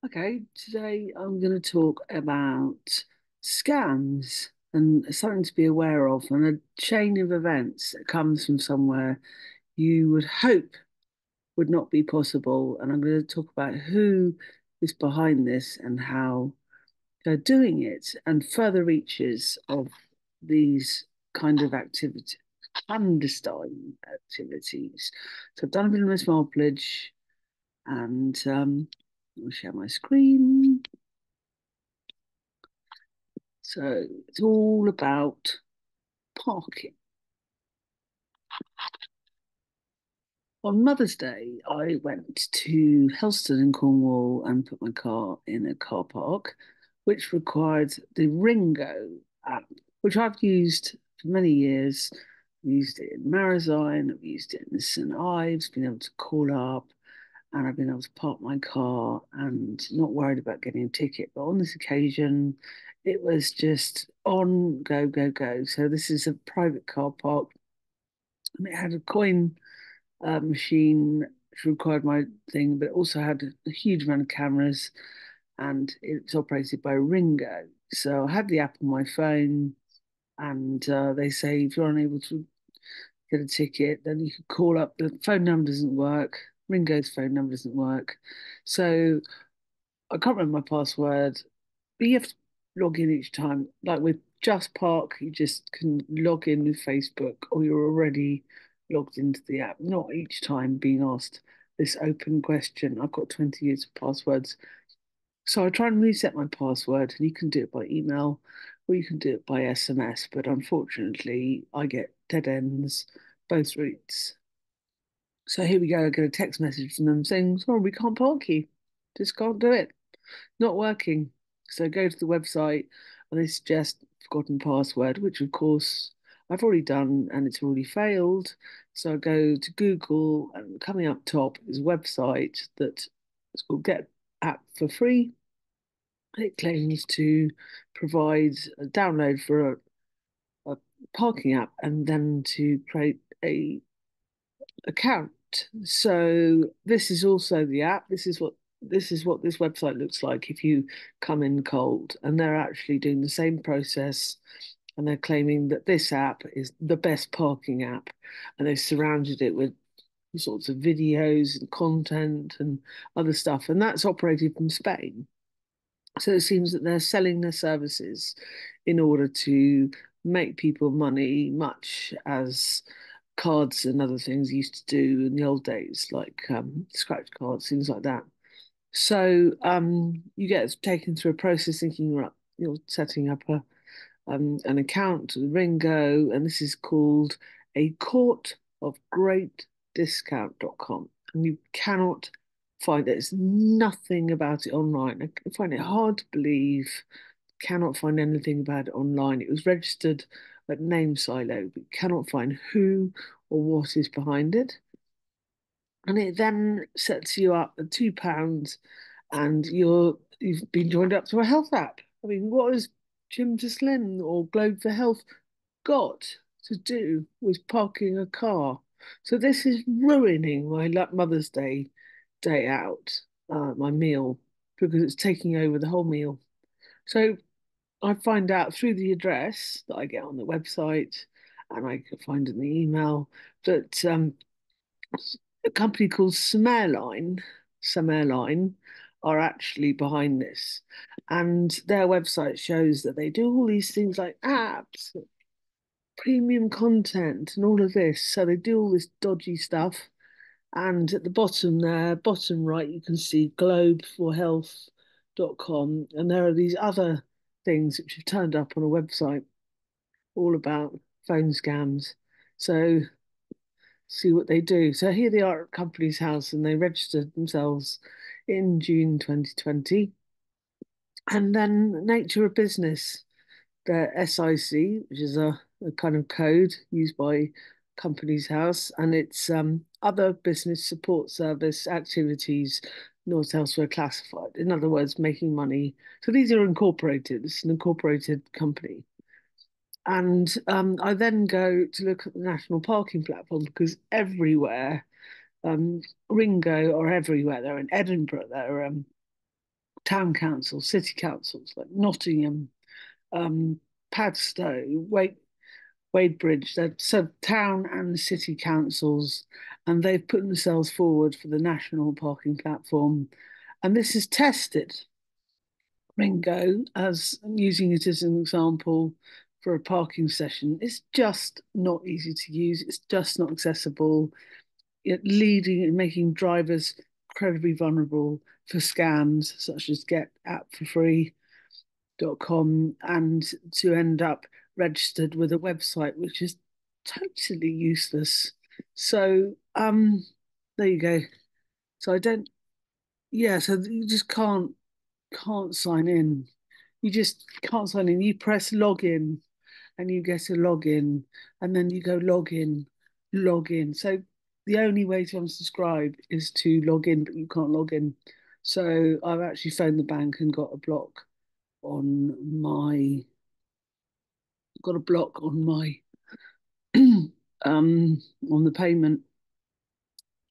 Okay, today I'm going to talk about scams and something to be aware of and a chain of events that comes from somewhere you would hope would not be possible. And I'm going to talk about who is behind this and how they're doing it and further reaches of these kind of activity, clandestine activities. So I've done a bit of Miss Marpledge and I'll share my screen. So it's all about parking. On Mother's Day, I went to Helston in Cornwall and put my car in a car park, which required the Ringo app, which I've used for many years. I've used it in Marizine, I've used it in St Ives, been able to call up, and I've been able to park my car and not worried about getting a ticket. But on this occasion, it was just on, go, go, go. So this is a private car park, and it had a coin machine which required my thing, but it also had a huge amount of cameras, and it's operated by Ringo. So I had the app on my phone, and they say if you're unable to get a ticket, then you could call up. The phone number doesn't work. Ringo's phone number doesn't work. So I can't remember my password, but you have to log in each time. Like with Just Park, you just can log in with Facebook or you're already logged into the app, not each time being asked this open question. I've got 20 years of passwords. So I try and reset my password, and you can do it by email or you can do it by SMS. But unfortunately, I get dead ends both routes. So here we go. I get a text message from them saying, sorry, we can't park you. Just can't do it. Not working. So go to the website and they suggest forgotten password, which of course I've already done and it's already failed. So I go to Google and coming up top is a website that is called Get App for Free. It claims to provide a download for a parking app and then to create a account. So this is also the app. This is what this website looks like if you come in cold. And they're actually doing the same process and they're claiming that this app is the best parking app. And they've surrounded it with all sorts of videos and content and other stuff. And that's operated from Spain. So it seems that they're selling their services in order to make people money, much as cards and other things used to do in the old days, like scratch cards, things like that. So you get taken through a process thinking you're setting up an account with Ringo, and this is called a court of great discount.com. And you cannot find it. There's nothing about it online. I find it hard to believe. Cannot find anything about it online. It was registered at Name Silo, but cannot find who or what is behind it. And it then sets you up at £2 and you've been joined up to a health app. I mean, what has Gym to Slim or Globe for Health got to do with parking a car? So this is ruining my Mother's day out, my meal, because it's taking over the whole meal. So I find out through the address that I get on the website, and I can find in the email that a company called Some Airline, are actually behind this. And their website shows that they do all these things like apps, premium content, and all of this. So they do all this dodgy stuff. And at the bottom there, bottom right, you can see globeforhealth.com. And there are these other things which have turned up on a website all about phone scams. So see what they do. So here they are at Company's House and they registered themselves in June 2020. And then Nature of Business, the SIC, which is a kind of code used by Company's House, and it's other business support service activities not elsewhere classified. In other words, making money. So these are incorporated. It's an incorporated company. And I then go to look at the national parking platform because everywhere, Ringo are everywhere. They're in Edinburgh, they're town councils, city councils like Nottingham, um, Padstow, Wadebridge, they're so town and city councils, and they've put themselves forward for the national parking platform. And this is tested Ringo as using it as an example for a parking session. It's just not easy to use. It's just not accessible. It leading and making drivers incredibly vulnerable for scams such as getappforfree.com and to end up registered with a website which is totally useless. So there you go. So I don't yeah, so you just can't sign in. You just can't sign in. You press login and you get a login, and then you go log in. So the only way to unsubscribe is to log in, but you can't log in. So I've actually phoned the bank and on my got a block on my on the payment.